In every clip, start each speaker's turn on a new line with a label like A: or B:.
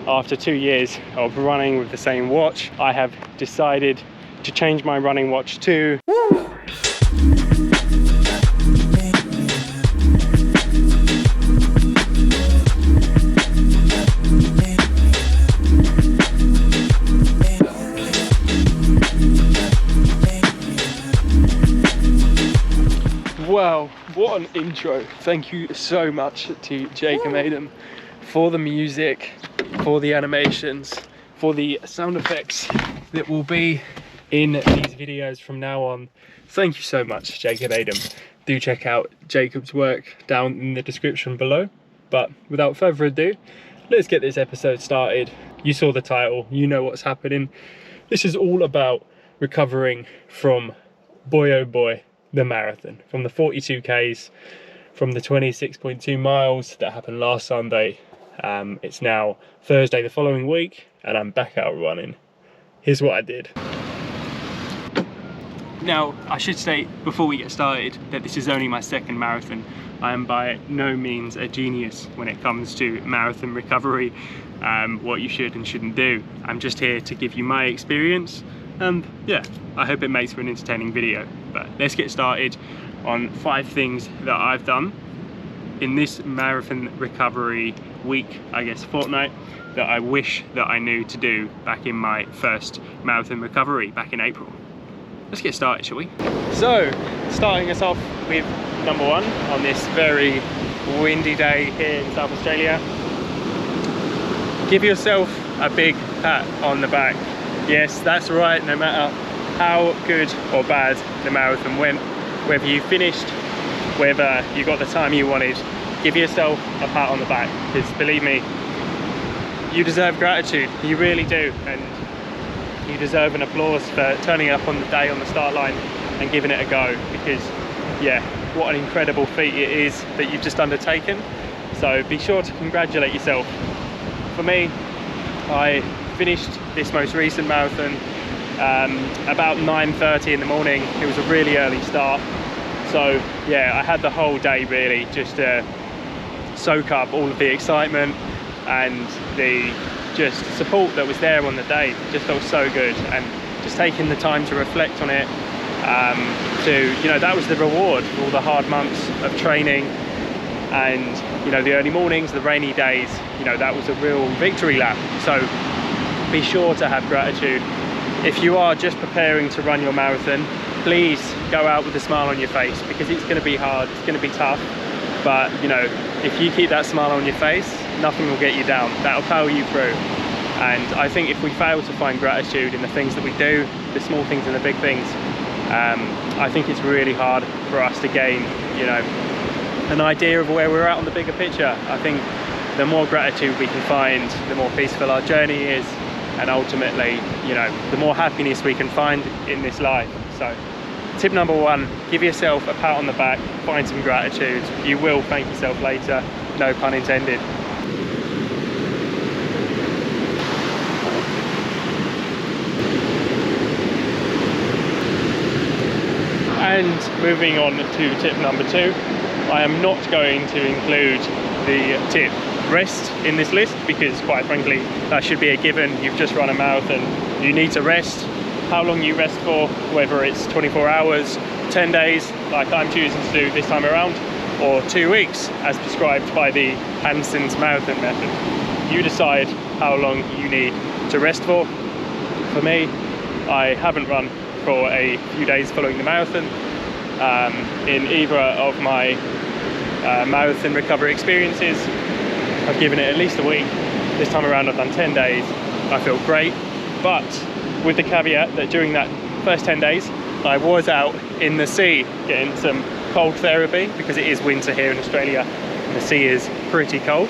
A: after 2 years of running with the same watch, I have decided to change my running watch to wow, what an intro. Thank you so much to Jacob Adam for the music, for the animations, for the sound effects that will be in these videos from now on. Thank you so much, Jacob Adam. Do check out Jacob's work down in the description below. But without further ado, let's get this episode started. You saw the title, you know what's happening. This is all about recovering from, boy oh boy, the marathon. From the 42Ks, from the 26.2 miles that happened last Sunday. It's now Thursday the following week and I'm back out running. Here's what I did. Now, I should state before we get started that this is only my second marathon. I am by no means a genius when it comes to marathon recovery, what you should and shouldn't do. I'm just here to give you my experience, and yeah, I hope it makes for an entertaining video. But let's get started on 5 things that I've done in this marathon recovery week, I guess fortnight, that I wish that I knew to do back in my first marathon recovery back in April. Let's get started, shall we? So, starting us off with number 1 on this very windy day here in South Australia. Give yourself a big pat on the back. Yes, that's right, no matter how good or bad the marathon went, whether you finished, whether you got the time you wanted, give yourself a pat on the back, because believe me, you deserve gratitude, you really do, and you deserve an applause for turning up on the day on the start line and giving it a go, because yeah, what an incredible feat it is that you've just undertaken. So be sure to congratulate yourself. For me, I finished this most recent marathon about 9:30 in the morning. It was a really early start, so yeah, I had the whole day really just to soak up all of the excitement and the just support that was there on the day. It just felt so good, and just taking the time to reflect on it, that was the reward for all the hard months of training, and the early mornings, the rainy days, that was a real victory lap. So be sure to have gratitude. If you are just preparing to run your marathon, please go out with a smile on your face, because it's going to be hard, it's going to be tough, but if you keep that smile on your face, nothing will get you down. That'll power you through. And I think if we fail to find gratitude in the things that we do, the small things and the big things, I think it's really hard for us to gain an idea of where we're at on the bigger picture. I think the more gratitude we can find, the more peaceful our journey is, and ultimately, the more happiness we can find in this life. So tip number 1, give yourself a pat on the back, find some gratitude. You will thank yourself later, no pun intended. And moving on to tip number 2, I am not going to include the tip rest in this list, because quite frankly that should be a given. You've just run a marathon, you need to rest. How long you rest for, whether it's 24 hours, 10 days like I'm choosing to do this time around, or 2 weeks as prescribed by the Hanson's marathon method, you decide how long you need to rest for. For me, I haven't run for a few days following the marathon. In either of my marathon recovery experiences, I've given it at least a week. This time around I've done 10 days. I feel great, but with the caveat that during that first 10 days I was out in the sea getting some cold therapy, because it is winter here in Australia and the sea is pretty cold.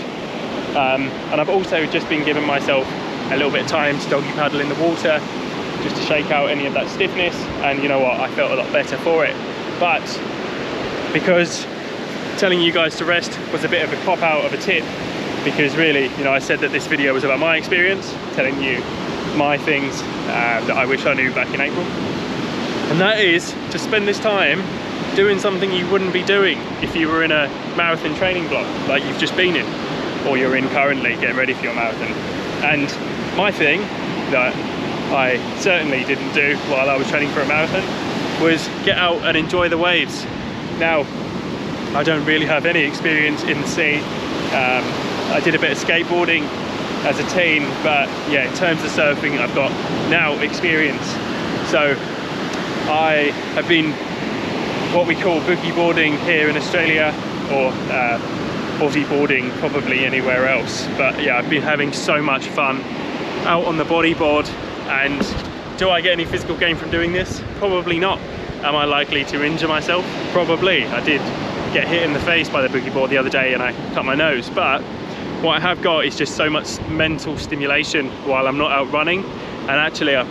A: And I've also just been giving myself a little bit of time to doggy paddle in the water, just to shake out any of that stiffness, and you know what, I felt a lot better for it. But because telling you guys to rest was a bit of a cop out of a tip, because really, I said that this video was about my experience, telling you my things that I wish I knew back in April, and that is to spend this time doing something you wouldn't be doing if you were in a marathon training block like you've just been in, or you're in currently getting ready for your marathon. And my thing that I certainly didn't do while I was training for a marathon was get out and enjoy the waves. Now, I don't really have any experience in the sea. I did a bit of skateboarding as a teen, but yeah, in terms of surfing, I've got now experience. So I have been what we call boogie boarding here in Australia, or Aussie boarding probably anywhere else. But yeah, I've been having so much fun out on the bodyboard. And do I get any physical gain from doing this? Probably not. Am I likely to injure myself? Probably. I did get hit in the face by the boogie board the other day and I cut my nose, but what I have got is just so much mental stimulation while I'm not out running. And actually I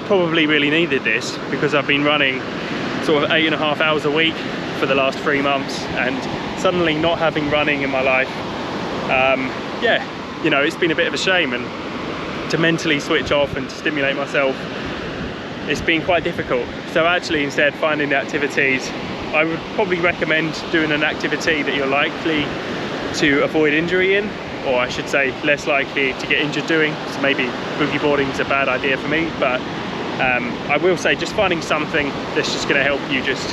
A: probably really needed this, because I've been running sort of 8.5 hours a week for the last 3 months, and suddenly not having running in my life, yeah, you know, it's been a bit of a shame. And to mentally switch off and to stimulate myself, it's been quite difficult. So actually, instead, finding the activities, I would probably recommend doing an activity that you're likely to avoid injury in, or I should say less likely to get injured doing. So maybe boogie boarding is a bad idea for me, but I will say just finding something that's just going to help you just,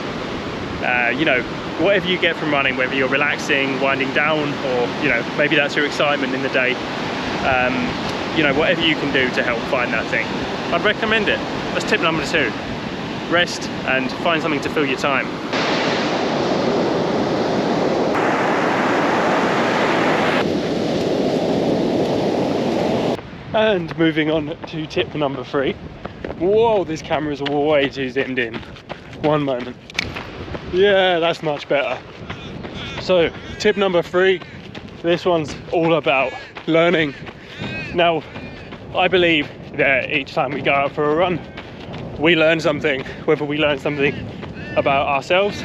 A: you know, whatever you get from running, whether you're relaxing, winding down, or, you know, maybe that's your excitement in the day, you know, whatever you can do to help find that thing, I'd recommend it. That's tip number 2. Rest and find something to fill your time. And moving on to tip number 3. Whoa, this camera's way too zoomed in. One moment. Yeah, that's much better. So, tip number 3, this one's all about learning. Now, I believe that each time we go out for a run, we learn something, whether we learn something about ourselves,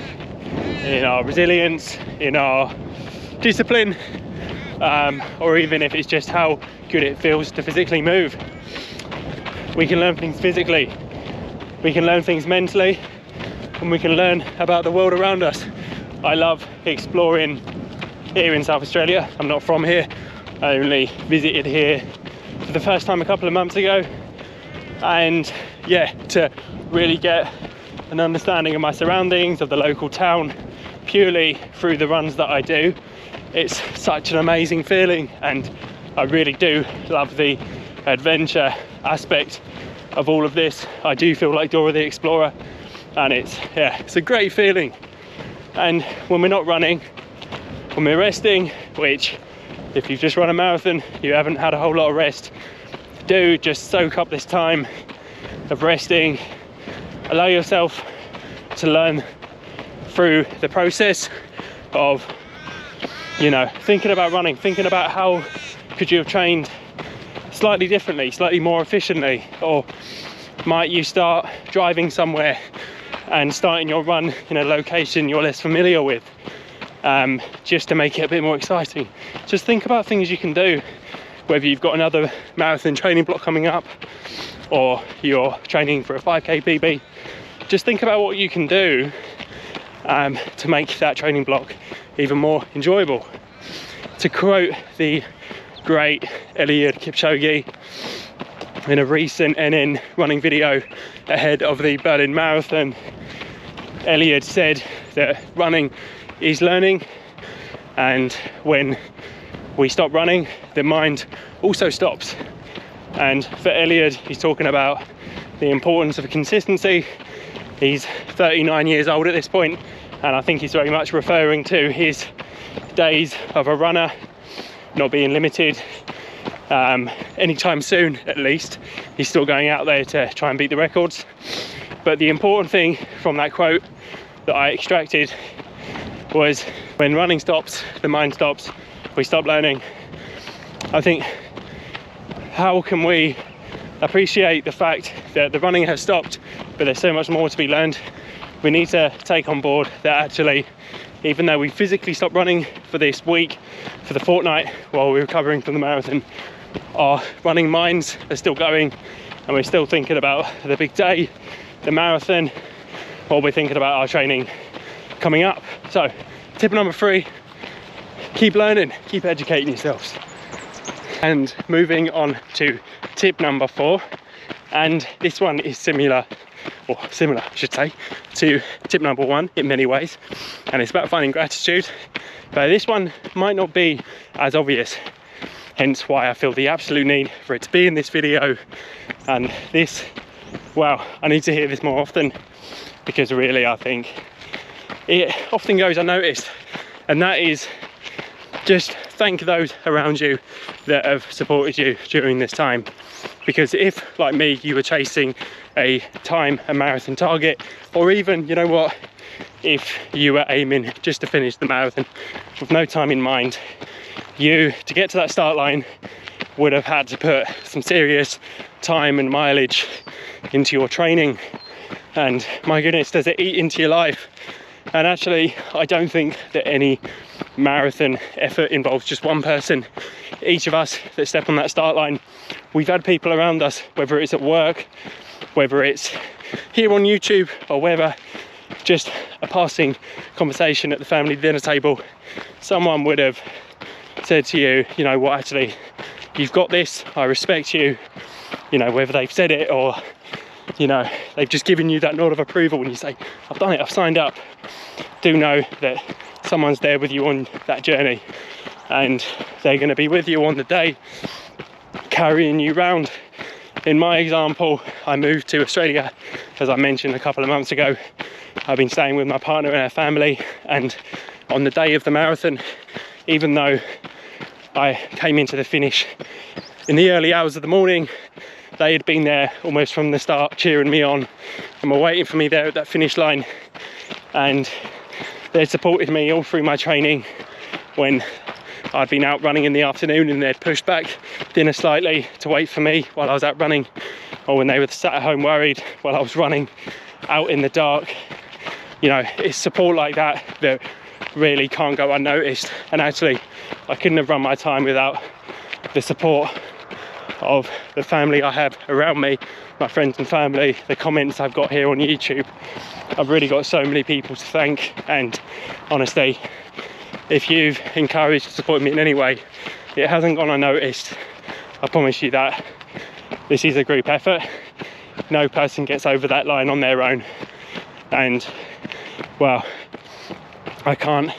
A: in our resilience, in our discipline, or even if it's just how good it feels to physically move. We can learn things physically, we can learn things mentally, and we can learn about the world around us. I love exploring here in South Australia. I'm not from here. I only visited here for the first time a couple of months ago, and yeah, to really get an understanding of my surroundings, of the local town, purely through the runs that I do, it's such an amazing feeling. And I really do love the adventure aspect of all of this. I do feel like Dora the Explorer, and it's a great feeling. And when we're not running, when we're resting, which if you've just run a marathon, you haven't had a whole lot of rest, do just soak up this time of resting. Allow yourself to learn through the process of, you know, thinking about running, thinking about how could you have trained slightly differently, slightly more efficiently, or might you start driving somewhere and starting your run in a location you're less familiar with, just to make it a bit more exciting. Just think about things you can do, whether you've got another marathon training block coming up, or you're training for a 5k PB. Just think about what you can do to make that training block even more enjoyable. To quote the great Eliud Kipchoge in a recent NN running video ahead of the Berlin Marathon, Eliud said that running is learning, and when we stop running, the mind also stops. And for Eliud, he's talking about the importance of consistency. He's 39 years old at this point, and I think he's very much referring to his days of a runner not being limited anytime soon. At least he's still going out there to try and beat the records. But the important thing from that quote that I extracted was, when running stops, the mind stops, we stop learning. I think, how can we appreciate the fact that the running has stopped, but there's so much more to be learned? We need to take on board that actually, even though we physically stopped running for this week, for the fortnight while we're recovering from the marathon, our running minds are still going, and we're still thinking about the big day, the marathon, or we're thinking about our training coming up. So tip number 3, keep learning, keep educating yourselves. And moving on to tip number 4, and this one is similar I should say, to tip number 1 in many ways, and it's about finding gratitude. But this one might not be as obvious, hence why I feel the absolute need for it to be in this video. And this, well, I need to hear this more often, because really I think it often goes unnoticed, and that is just thank those around you that have supported you during this time. Because if, like me, you were chasing a marathon target, or even, you know what, if you were aiming just to finish the marathon with no time in mind, you, to get to that start line, would have had to put some serious time and mileage into your training. And my goodness, does it eat into your life? And actually, I don't think that any marathon effort involves just one person. Each of us that step on that start line, we've had people around us, whether it's at work, whether it's here on YouTube, or whether just a passing conversation at the family dinner table, someone would have said to you, you know what, actually, you've got this, I respect you. You know, whether they've said it or, you know, they've just given you that nod of approval when you say, I've done it, I've signed up. Do know that someone's there with you on that journey, and they're going to be with you on the day, carrying you round. In my example, I moved to Australia, as I mentioned a couple of months ago. I've been staying with my partner and her family, and on the day of the marathon, even though I came into the finish in the early hours of the morning, they had been there almost from the start, cheering me on and were waiting for me there at that finish line. And they supported me all through my training when I'd been out running in the afternoon, and they'd pushed back dinner slightly to wait for me while I was out running, or when they were sat at home worried while I was running out in the dark. You know, it's support like that that really can't go unnoticed. And actually, I couldn't have run my time without the support of the family I have around me, my friends and family, the comments I've got here on YouTube. I've really got so many people to thank, and honestly, if you've encouraged to support me in any way, it hasn't gone unnoticed. I promise you that. This is a group effort. No person gets over that line on their own, and well, I can't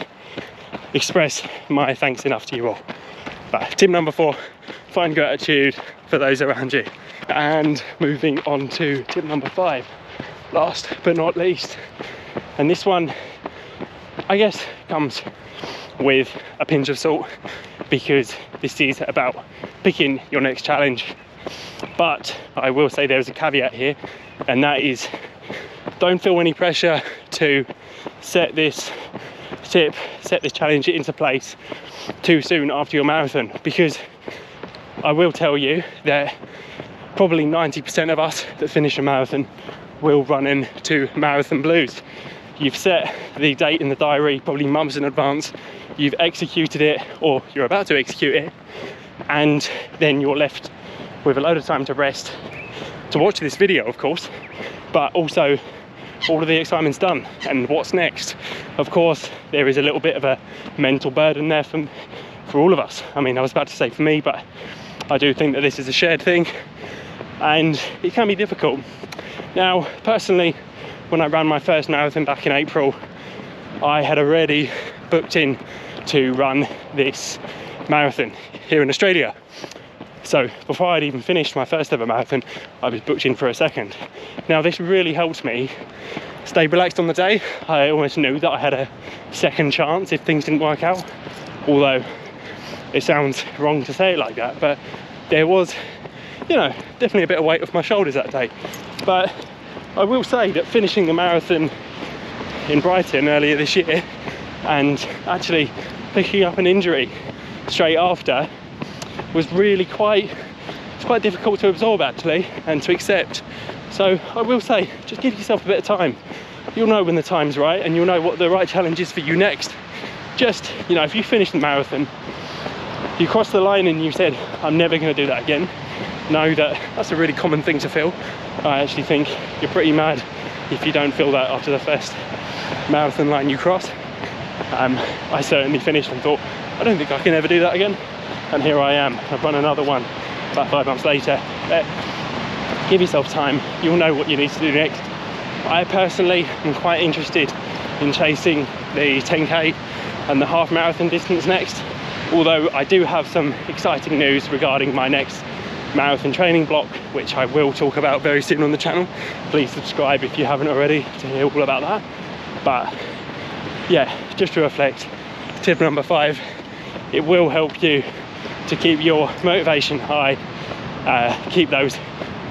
A: express my thanks enough to you all. But tip number 4, find gratitude for those around you. And moving on to tip number 5, last but not least, and this one I guess comes with a pinch of salt, because this is about picking your next challenge. But I will say there's a caveat here, and that is, don't feel any pressure to set this challenge into place too soon after your marathon, because I will tell you that probably 90% of us that finish a marathon will run into marathon blues. You've set the date in the diary probably months in advance, you've executed it, or you're about to execute it, and then you're left with a load of time to rest, to watch this video of course, but also all of the excitement's done, and what's next? Of course, there is a little bit of a mental burden there for all of us. I mean, I was about to say for me, but I do think that this is a shared thing, and it can be difficult. Now, personally, when I ran my first marathon back in April, I had already booked in to run this marathon here in Australia. So before I'd even finished my first ever marathon, I was booked in for a second. Now, this really helped me stay relaxed on the day. I almost knew that I had a second chance if things didn't work out, although it sounds wrong to say it like that, but there was, you know, definitely a bit of weight off my shoulders that day. But I will say that finishing the marathon in Brighton earlier this year, and actually picking up an injury straight after, was really quite difficult to absorb actually, and to accept. So I will say, just give yourself a bit of time. You'll know when the time's right, and you'll know what the right challenge is for you next. Just, you know, if you finish the marathon, you cross the line and you said, I'm never going to do that again, know that that's a really common thing to feel. I actually think you're pretty mad if you don't feel that after the first marathon line you cross. I certainly finished and thought, I don't think I can ever do that again. and here I am. I've run another one about 5 months later. Give yourself time, you'll know what you need to do next. I personally am quite interested in chasing the 10k and the half marathon distance next, although I do have some exciting news regarding my next marathon training block, which I will talk about very soon on the channel. Please subscribe if you haven't already to hear all about that. But yeah, just to reflect, tip number 5, it will help you to keep your motivation high, keep those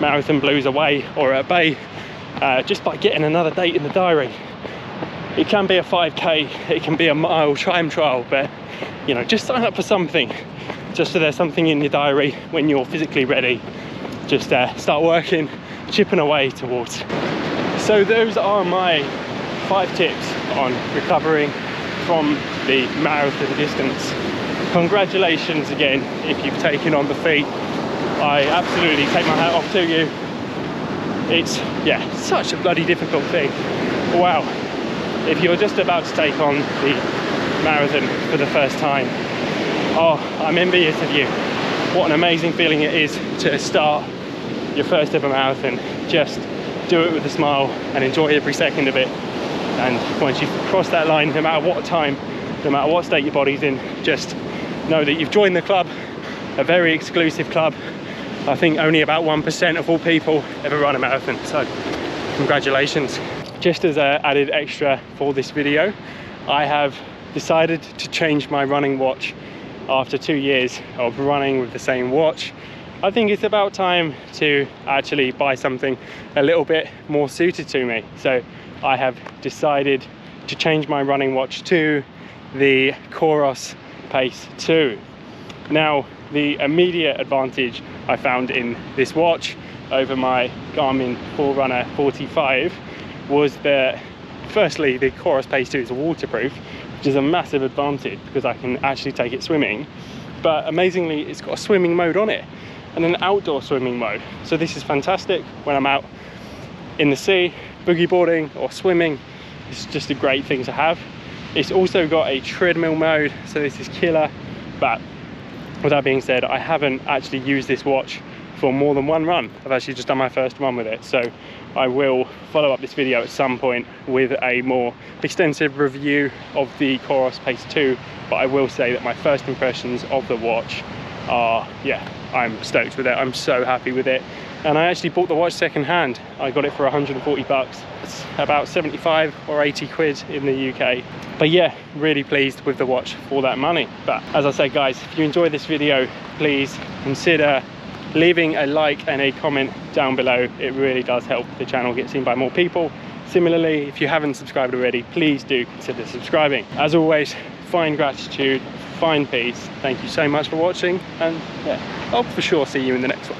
A: marathon blues away or at bay, just by getting another date in the diary. It can be a 5k, it can be a mile time trial, but you know, just sign up for something, just so there's something in your diary when you're physically ready. Just start working, chipping away towards. So those are my 5 tips on recovering from the marathon distance. Congratulations again if you've taken on the feat. I absolutely take my hat off to you. It's, yeah, such a bloody difficult thing. Wow. If you're just about to take on the marathon for the first time, oh, I'm envious of you. What an amazing feeling it is to start your first ever marathon. Just do it with a smile and enjoy every second of it. And once you've crossed that line, no matter what time, no matter what state your body's in, just know that you've joined the club, a very exclusive club. I think only about 1% of all people ever run a marathon, so congratulations. Just as an added extra for this video, I have decided to change my running watch after 2 years of running with the same watch. I think it's about time to actually buy something a little bit more suited to me. So I have decided to change my running watch to the Coller Pace 2. Now, the immediate advantage I found in this watch over my Garmin Forerunner 45 was that, firstly, the Coller Pace 2 is waterproof, which is a massive advantage because I can actually take it swimming. But amazingly, it's got a swimming mode on it and an outdoor swimming mode. So this is fantastic when I'm out in the sea, boogie boarding or swimming. It's just a great thing to have. It's also got a treadmill mode, so this is killer. But with that being said, I haven't actually used this watch for more than one run. I've actually just done my first run with it, so I will follow up this video at some point with a more extensive review of the Coller Pace 2. But I will say that my first impressions of the watch are, yeah, I'm stoked with it. I'm so happy with it. And I actually bought the watch second hand. I got it for 140 bucks. It's about 75 or 80 quid in the UK. But yeah, really pleased with the watch for that money. But as I said, guys, if you enjoyed this video, please consider leaving a like and a comment down below. It really does help the channel get seen by more people. Similarly, if you haven't subscribed already, please do consider subscribing. As always, find gratitude, find peace. Thank you so much for watching, and yeah, I'll for sure see you in the next one.